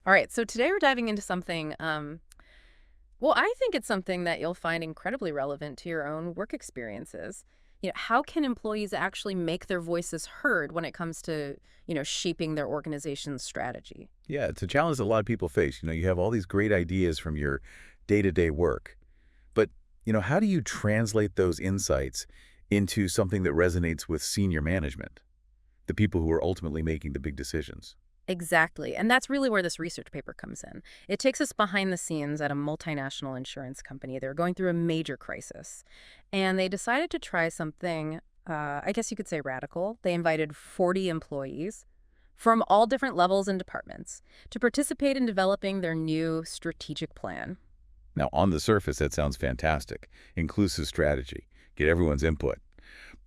All right, so today we're diving into something, well, I think it's something that you'll find incredibly relevant to your own work experiences. How can employees actually make their voices heard when it comes to, shaping their organization's strategy? Yeah, it's a challenge that a lot of people face. You have all these great ideas from your day-to-day work, but, how do you translate those insights into something that resonates with senior management, the people who are ultimately making the big decisions? Exactly. And that's really where this research paper comes in. It takes us behind the scenes at a multinational insurance company. They're going through a major crisis. And they decided to try something, I guess you could say radical. They invited 40 employees from all different levels and departments to participate in developing their new strategic plan. Now, on the surface, that sounds fantastic. Inclusive strategy, get everyone's input.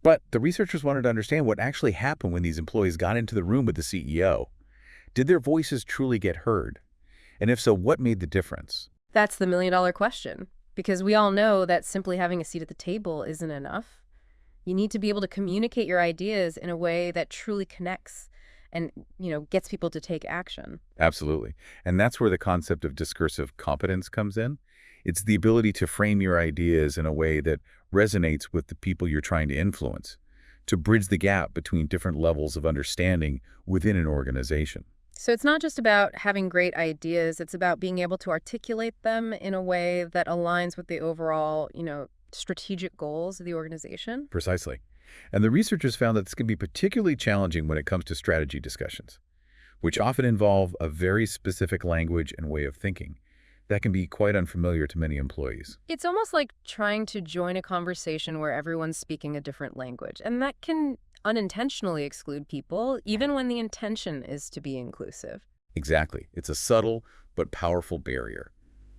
But the researchers wanted to understand what actually happened when these employees got into the room with the CEO. Did their voices truly get heard? And if so, what made the difference? That's the million-dollar question, because we all know that simply having a seat at the table isn't enough. You need to be able to communicate your ideas in a way that truly connects and, gets people to take action. Absolutely. And that's where the concept of discursive competence comes in. It's the ability to frame your ideas in a way that resonates with the people you're trying to influence, to bridge the gap between different levels of understanding within an organization. So it's not just about having great ideas, it's about being able to articulate them in a way that aligns with the overall, strategic goals of the organization. Precisely. And the researchers found that this can be particularly challenging when it comes to strategy discussions, which often involve a very specific language and way of thinking that can be quite unfamiliar to many employees. It's almost like trying to join a conversation where everyone's speaking a different language, and that can unintentionally exclude people, even when the intention is to be inclusive. Exactly. It's a subtle but powerful barrier.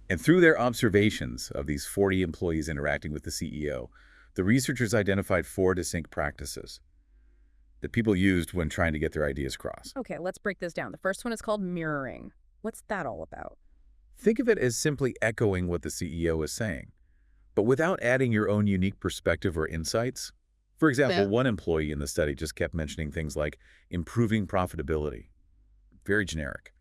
And through their observations of these 40 employees interacting with the CEO, the researchers identified four distinct practices that people used when trying to get their ideas across. Okay, let's break this down. The first one is called mirroring. What's that all about? Think of it as simply echoing what the CEO is saying, but without adding your own unique perspective or insights. For example, Yeah. one employee in the study just kept mentioning things like improving profitability. Very generic.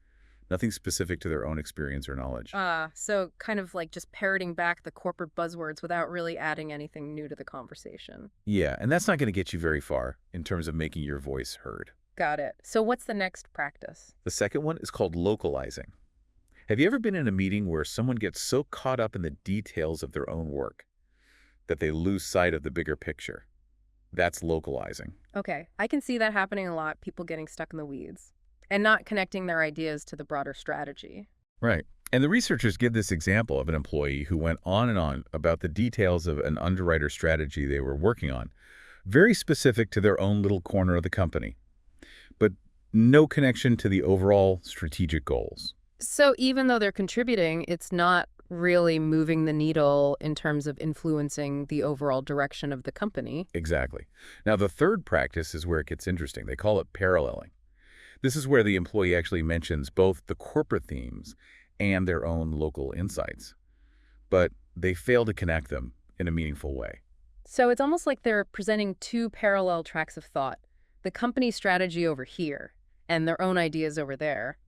Nothing specific to their own experience or knowledge. So kind of like just parroting back the corporate buzzwords without really adding anything new to the conversation. Yeah, and that's not going to get you very far in terms of making your voice heard. Got it. So what's the next practice? The second one is called localizing. Have you ever been in a meeting where someone gets so caught up in the details of their own work that they lose sight of the bigger picture? That's localizing. Okay, I can see that happening a lot, people getting stuck in the weeds and not connecting their ideas to the broader strategy. Right. And the researchers give this example of an employee who went on and on about the details of an underwriter strategy they were working on, very specific to their own little corner of the company, but no connection to the overall strategic goals. So even though they're contributing, it's not really moving the needle in terms of influencing the overall direction of the company. Exactly. Now, the third practice is where it gets interesting. They call it paralleling. This is where the employee actually mentions both the corporate themes and their own local insights, but they fail to connect them in a meaningful way. So it's almost like they're presenting two parallel tracks of thought, the company strategy over here and their own ideas over there,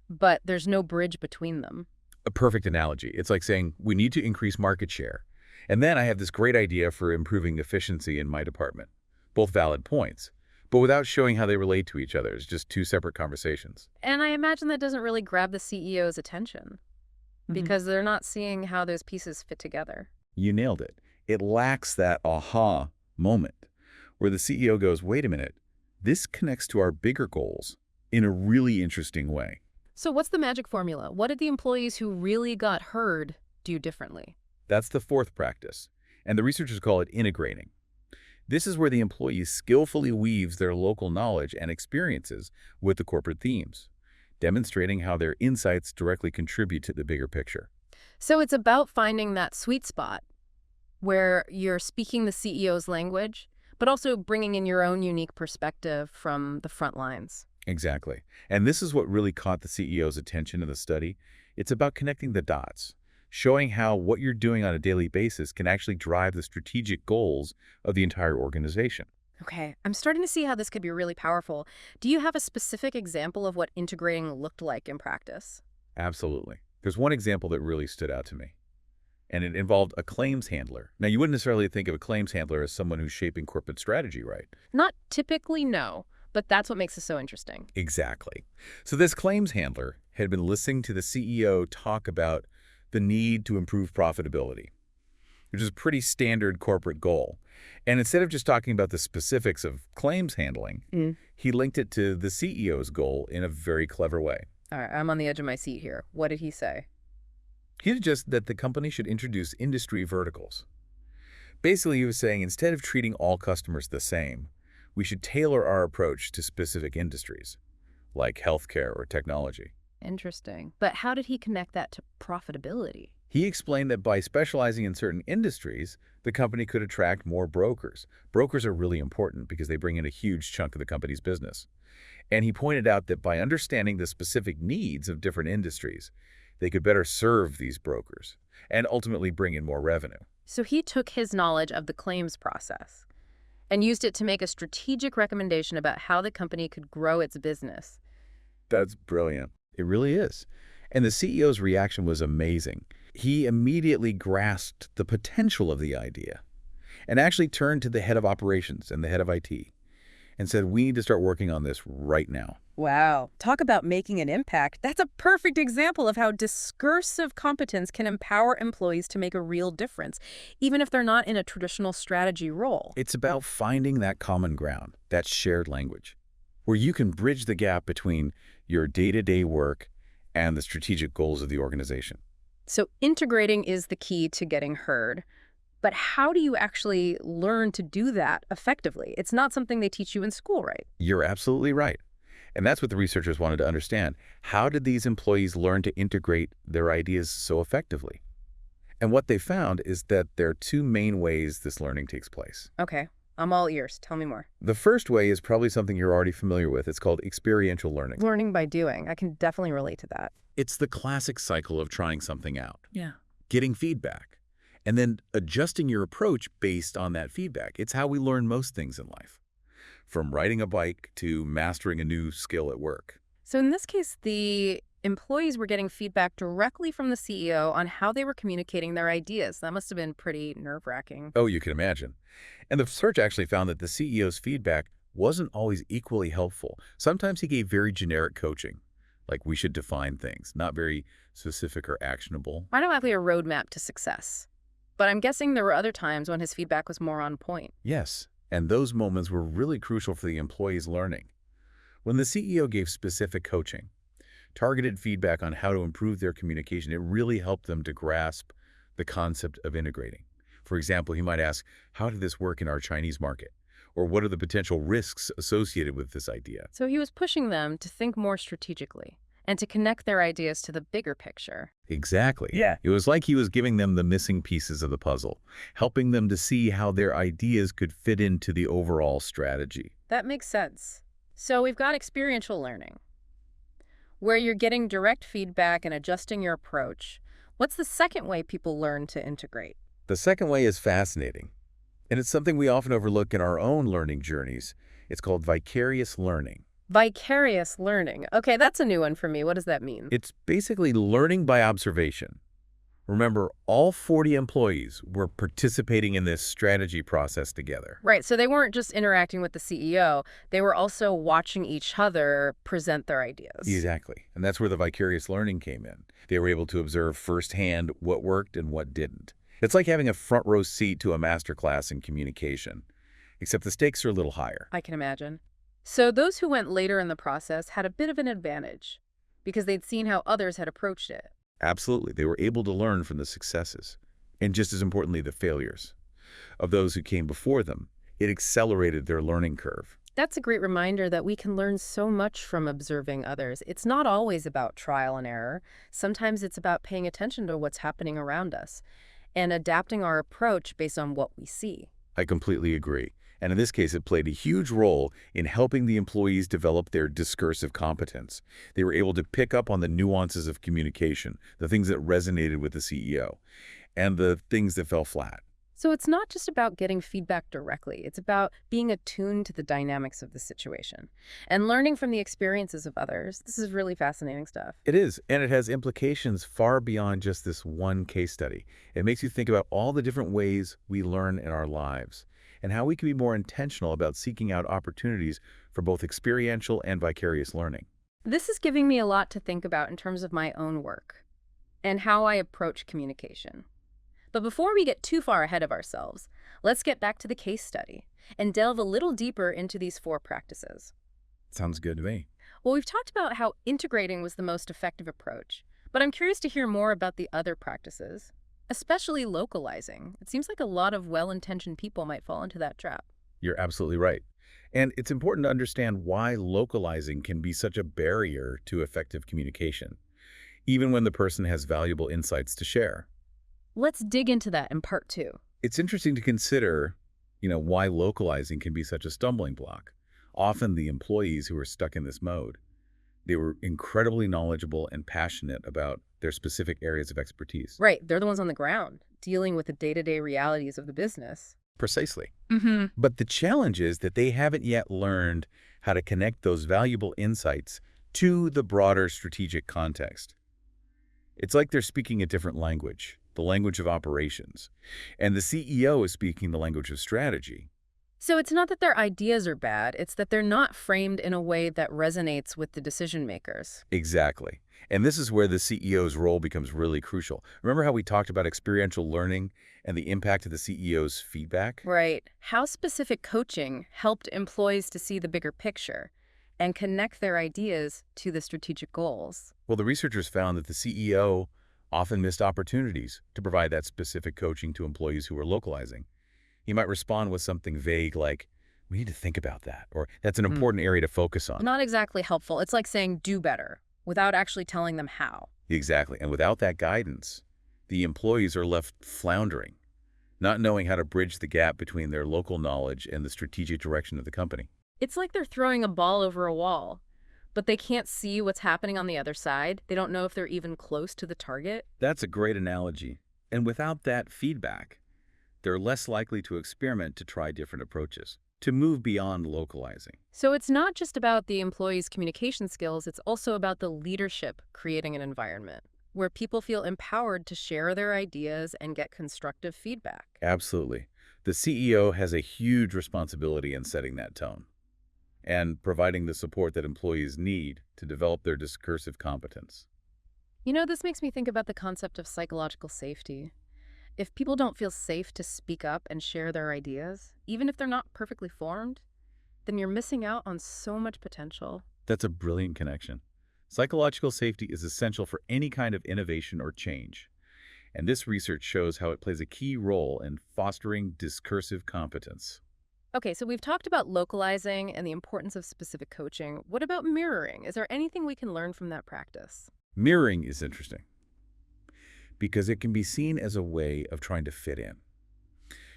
but there's no bridge between them. A perfect analogy. It's like saying, we need to increase market share. And then I have this great idea for improving efficiency in my department. Both valid points, but without showing how they relate to each other. It's just two separate conversations. And I imagine that doesn't really grab the CEO's attention Mhm. because they're not seeing how those pieces fit together. You nailed it. It lacks that aha moment where the CEO goes, wait a minute, this connects to our bigger goals in a really interesting way. So what's the magic formula? What did the employees who really got heard do differently? That's the fourth practice, and the researchers call it integrating. This is where the employee skillfully weaves their local knowledge and experiences with the corporate themes, demonstrating how their insights directly contribute to the bigger picture. So it's about finding that sweet spot where you're speaking the CEO's language, but also bringing in your own unique perspective from the front lines. Exactly. And this is what really caught the CEO's attention in the study. It's about connecting the dots, showing how what you're doing on a daily basis can actually drive the strategic goals of the entire organization. Okay, I'm starting to see how this could be really powerful. Do you have a specific example of what integrating looked like in practice? Absolutely. There's one example that really stood out to me, and it involved a claims handler. Now, you wouldn't necessarily think of a claims handler as someone who's shaping corporate strategy, right? Not typically, no, but that's what makes it so interesting. Exactly. So this claims handler had been listening to the CEO talk about the need to improve profitability, which is a pretty standard corporate goal. And instead of just talking about the specifics of claims handling, he linked it to the CEO's goal in a very clever way. All right, I'm on the edge of my seat here. What did he say? He suggested that the company should introduce industry verticals. Basically, he was saying instead of treating all customers the same, we should tailor our approach to specific industries, like healthcare or technology. Interesting. But how did he connect that to profitability? He explained that by specializing in certain industries, the company could attract more brokers. Brokers are really important because they bring in a huge chunk of the company's business. And he pointed out that by understanding the specific needs of different industries, they could better serve these brokers and ultimately bring in more revenue. So he took his knowledge of the claims process and used it to make a strategic recommendation about how the company could grow its business. That's brilliant. It really is. And the CEO's reaction was amazing. He immediately grasped the potential of the idea and actually turned to the head of operations and the head of IT and said, we need to start working on this right now. Wow. Talk about making an impact. That's a perfect example of how discursive competence can empower employees to make a real difference, even if they're not in a traditional strategy role. It's about finding that common ground, that shared language, where you can bridge the gap between your day-to-day work and the strategic goals of the organization. So integrating is the key to getting heard. But how do you actually learn to do that effectively? It's not something they teach you in school, right? You're absolutely right. And that's what the researchers wanted to understand. How did these employees learn to integrate their ideas so effectively? And what they found is that there are two main ways this learning takes place. Okay, I'm all ears. Tell me more. The first way is probably something you're already familiar with. It's called experiential learning. Learning by doing. I can definitely relate to that. It's the classic cycle of trying something out, Yeah. getting feedback, and then adjusting your approach based on that feedback. It's how we learn most things in life, from riding a bike to mastering a new skill at work. So in this case, the employees were getting feedback directly from the CEO on how they were communicating their ideas. That must have been pretty nerve-wracking. Oh, you can imagine. And the research actually found that the CEO's feedback wasn't always equally helpful. Sometimes he gave very generic coaching, like we should define things, not very specific or actionable. Automatically a roadmap to success. But I'm guessing there were other times when his feedback was more on point. Yes, and those moments were really crucial for the employees' learning. When the CEO gave specific coaching, targeted feedback on how to improve their communication, it really helped them to grasp the concept of integrating. For example, he might ask, how did this work in our Chinese market? Or what are the potential risks associated with this idea? So he was pushing them to think more strategically and to connect their ideas to the bigger picture. Exactly. Yeah. It was like he was giving them the missing pieces of the puzzle, helping them to see how their ideas could fit into the overall strategy. That makes sense. So we've got experiential learning, where you're getting direct feedback and adjusting your approach. What's the second way people learn to integrate? The second way is fascinating, and it's something we often overlook in our own learning journeys. It's called vicarious learning. Vicarious learning. Okay, that's a new one for me. What does that mean? It's basically learning by observation. Remember, all 40 employees were participating in this strategy process together. Right, so they weren't just interacting with the CEO. They were also watching each other present their ideas. Exactly. And that's where the vicarious learning came in. They were able to observe firsthand what worked and what didn't. It's like having a front row seat to a masterclass in communication, except the stakes are a little higher. I can imagine. So those who went later in the process had a bit of an advantage because they'd seen how others had approached it. Absolutely. They were able to learn from the successes, and just as importantly, the failures of those who came before them. It accelerated their learning curve. That's a great reminder that we can learn so much from observing others. It's not always about trial and error. Sometimes it's about paying attention to what's happening around us and adapting our approach based on what we see. I completely agree. And in this case, it played a huge role in helping the employees develop their discursive competence. They were able to pick up on the nuances of communication, the things that resonated with the CEO, and the things that fell flat. So it's not just about getting feedback directly. It's about being attuned to the dynamics of the situation and learning from the experiences of others. This is really fascinating stuff. It is, and it has implications far beyond just this one case study. It makes you think about all the different ways we learn in our lives and how we can be more intentional about seeking out opportunities for both experiential and vicarious learning. This is giving me a lot to think about in terms of my own work and how I approach communication. But before we get too far ahead of ourselves, let's get back to the case study and delve a little deeper into these 4 practices. Sounds good to me. Well, we've talked about how integrating was the most effective approach, but I'm curious to hear more about the other practices, especially localizing. It seems like a lot of well-intentioned people might fall into that trap. You're absolutely right. And it's important to understand why localizing can be such a barrier to effective communication, even when the person has valuable insights to share. Let's dig into that in part 2. It's interesting to consider, why localizing can be such a stumbling block. Often the employees who are stuck in this mode, they were incredibly knowledgeable and passionate about their specific areas of expertise. Right, they're the ones on the ground, dealing with the day-to-day realities of the business. Precisely. Mm-hmm. But the challenge is that they haven't yet learned how to connect those valuable insights to the broader strategic context. It's like they're speaking a different language, the language of operations, and the CEO is speaking the language of strategy. So it's not that their ideas are bad, it's that they're not framed in a way that resonates with the decision makers. Exactly. And this is where the CEO's role becomes really crucial. Remember how we talked about experiential learning and the impact of the CEO's feedback? Right. How specific coaching helped employees to see the bigger picture and connect their ideas to the strategic goals. Well, the researchers found that the CEO often missed opportunities to provide that specific coaching to employees who were localizing. He might respond with something vague like, "We need to think about that," or "That's an important area to focus on." Not exactly helpful. It's like saying do better without actually telling them how. Exactly. And without that guidance, the employees are left floundering, not knowing how to bridge the gap between their local knowledge and the strategic direction of the company. It's like they're throwing a ball over a wall, but they can't see what's happening on the other side. They don't know if they're even close to the target. That's a great analogy. And without that feedback, they're less likely to experiment to try different approaches, to move beyond localizing. So it's not just about the employees' communication skills, it's also about the leadership creating an environment where people feel empowered to share their ideas and get constructive feedback. Absolutely. The CEO has a huge responsibility in setting that tone and providing the support that employees need to develop their discursive competence. You know, this makes me think about the concept of psychological safety. If people don't feel safe to speak up and share their ideas, even if they're not perfectly formed, then you're missing out on so much potential. That's a brilliant connection. Psychological safety is essential for any kind of innovation or change, and this research shows how it plays a key role in fostering discursive competence. Okay, so we've talked about localizing and the importance of specific coaching. What about mirroring? Is there anything we can learn from that practice? Mirroring is interesting because it can be seen as a way of trying to fit in,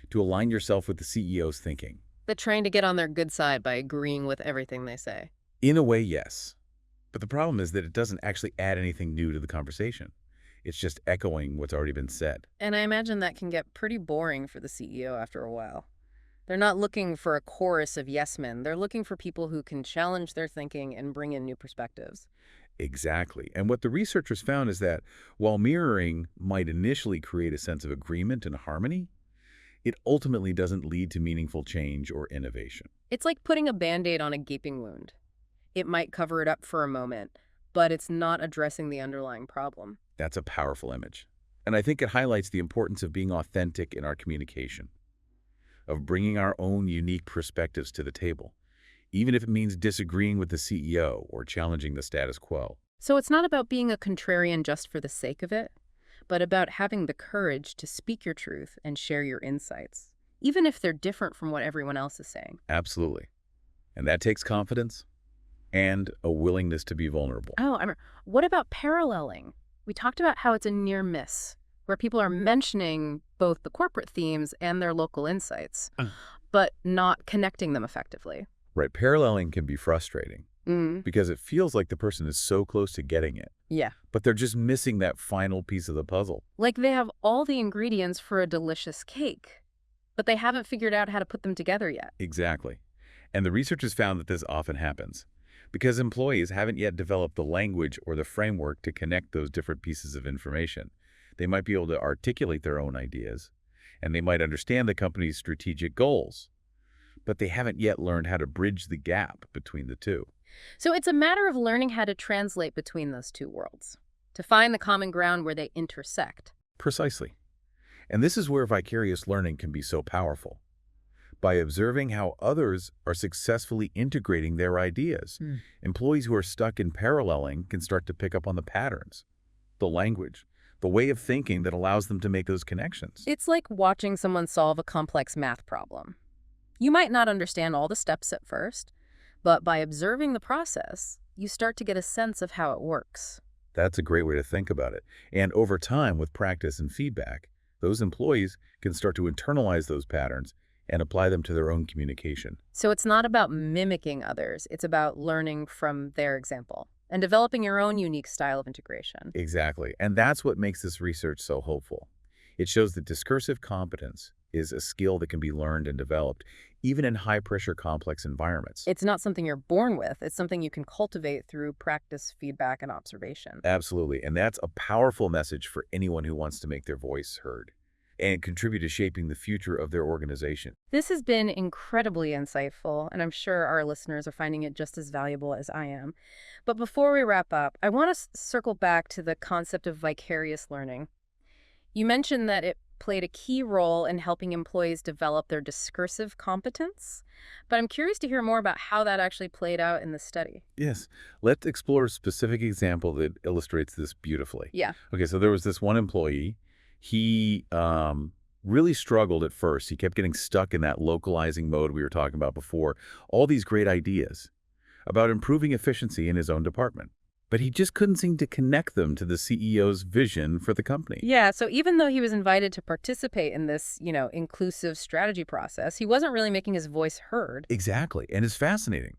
to align yourself with the CEO's thinking. But trying to get on their good side by agreeing with everything they say. In a way, yes. But the problem is that it doesn't actually add anything new to the conversation. It's just echoing what's already been said. And I imagine that can get pretty boring for the CEO after a while. They're not looking for a chorus of yes men. They're looking for people who can challenge their thinking and bring in new perspectives. Exactly. And what the researchers found is that while mirroring might initially create a sense of agreement and harmony, it ultimately doesn't lead to meaningful change or innovation. It's like putting a Band-Aid on a gaping wound. It might cover it up for a moment, but it's not addressing the underlying problem. That's a powerful image. And I think it highlights the importance of being authentic in our communication, of bringing our own unique perspectives to the table, even if it means disagreeing with the CEO or challenging the status quo. So it's not about being a contrarian just for the sake of it, but about having the courage to speak your truth and share your insights, even if they're different from what everyone else is saying. Absolutely. And that takes confidence and a willingness to be vulnerable. Oh, I remember. What about paralleling? We talked about how it's a near miss, where people are mentioning both the corporate themes and their local insights, but not connecting them effectively. Right. Paralleling can be frustrating Mm. because it feels like the person is so close to getting it, Yeah. but they're just missing that final piece of the puzzle. Like they have all the ingredients for a delicious cake, but they haven't figured out how to put them together yet. Exactly. And the researchers found that this often happens because employees haven't yet developed the language or the framework to connect those different pieces of information. They might be able to articulate their own ideas, and they might understand the company's strategic goals, but they haven't yet learned how to bridge the gap between the two. So it's a matter of learning how to translate between those two worlds, to find the common ground where they intersect. Precisely. And this is where vicarious learning can be so powerful. By observing how others are successfully integrating their ideas, employees who are stuck in paralleling can start to pick up on the patterns, the language, the way of thinking that allows them to make those connections. It's like watching someone solve a complex math problem. You might not understand all the steps at first, but by observing the process, you start to get a sense of how it works. That's a great way to think about it. And over time, with practice and feedback, those employees can start to internalize those patterns and apply them to their own communication. So it's not about mimicking others, it's about learning from their example and developing your own unique style of integration. Exactly. And that's what makes this research so hopeful. It shows that discursive competence is a skill that can be learned and developed, even in high-pressure, complex environments. It's not something you're born with, it's something you can cultivate through practice, feedback, and observation. Absolutely. And that's a powerful message for anyone who wants to make their voice heard and contribute to shaping the future of their organization. This has been incredibly insightful, and I'm sure our listeners are finding it just as valuable as I am. But before we wrap up, I want to circle back to the concept of vicarious learning. You mentioned that it played a key role in helping employees develop their discursive competence, but I'm curious to hear more about how that actually played out in the study. Yes. Let's explore a specific example that illustrates this beautifully. Yeah. Okay, so there was this one employee. He really struggled at first. He kept getting stuck in that localizing mode we were talking about before. All these great ideas about improving efficiency in his own department. But he just couldn't seem to connect them to the CEO's vision for the company. Yeah, so even though he was invited to participate in this, inclusive strategy process, he wasn't really making his voice heard. Exactly. And it's fascinating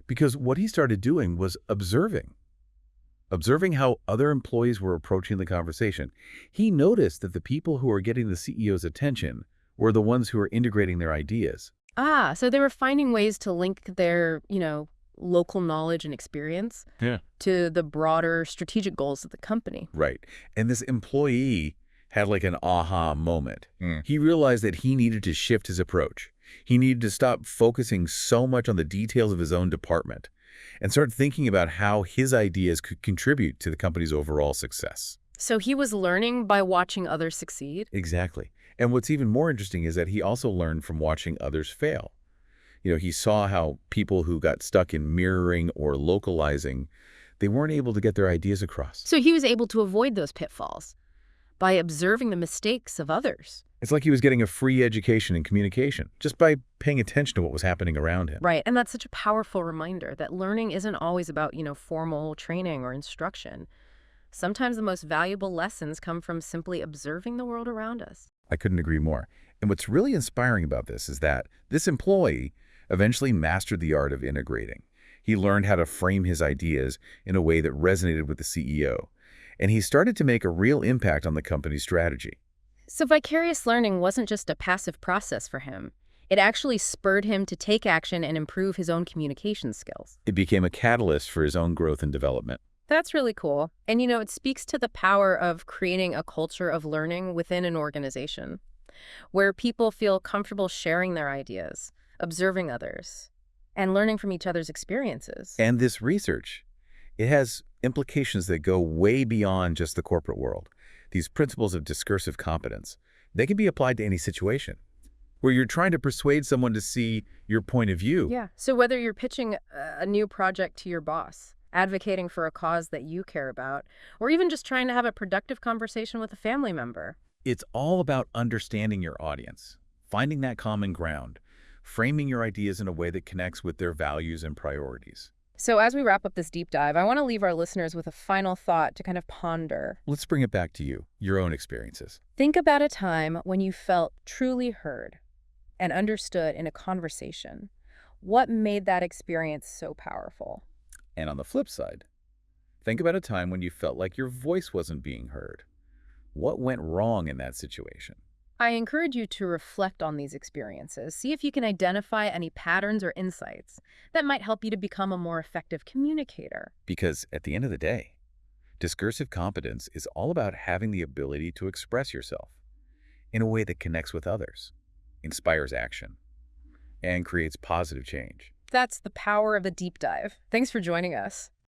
because what he started doing was observing how other employees were approaching the conversation. He noticed that the people who were getting the CEO's attention were the ones who were integrating their ideas. Ah, so they were finding ways to link their, local knowledge and experience to the broader strategic goals of the company. Right. And this employee had like an aha moment. Mm. He realized that he needed to shift his approach. He needed to stop focusing so much on the details of his own department and start thinking about how his ideas could contribute to the company's overall success. So he was learning by watching others succeed? Exactly. And what's even more interesting is that he also learned from watching others fail. He saw how people who got stuck in mirroring or localizing, they weren't able to get their ideas across. So he was able to avoid those pitfalls by observing the mistakes of others. It's like he was getting a free education in communication just by paying attention to what was happening around him. Right, and that's such a powerful reminder that learning isn't always about, formal training or instruction. Sometimes the most valuable lessons come from simply observing the world around us. I couldn't agree more. And what's really inspiring about this is that this employee eventually mastered the art of integrating. He learned how to frame his ideas in a way that resonated with the CEO, and he started to make a real impact on the company's strategy. So vicarious learning wasn't just a passive process for him. It actually spurred him to take action and improve his own communication skills. It became a catalyst for his own growth and development. That's really cool. And, it speaks to the power of creating a culture of learning within an organization where people feel comfortable sharing their ideas, observing others, and learning from each other's experiences. And this research, it has implications that go way beyond just the corporate world. These principles of discursive competence, they can be applied to any situation where you're trying to persuade someone to see your point of view. Yeah. So whether you're pitching a new project to your boss, advocating for a cause that you care about, or even just trying to have a productive conversation with a family member. It's all about understanding your audience, finding that common ground, framing your ideas in a way that connects with their values and priorities. So as we wrap up this deep dive, I want to leave our listeners with a final thought to kind of ponder. Let's bring it back to you, your own experiences. Think about a time when you felt truly heard and understood in a conversation. What made that experience so powerful? And on the flip side, think about a time when you felt like your voice wasn't being heard. What went wrong in that situation? I encourage you to reflect on these experiences. See if you can identify any patterns or insights that might help you to become a more effective communicator. Because at the end of the day, discursive competence is all about having the ability to express yourself in a way that connects with others, inspires action, and creates positive change. That's the power of a deep dive. Thanks for joining us.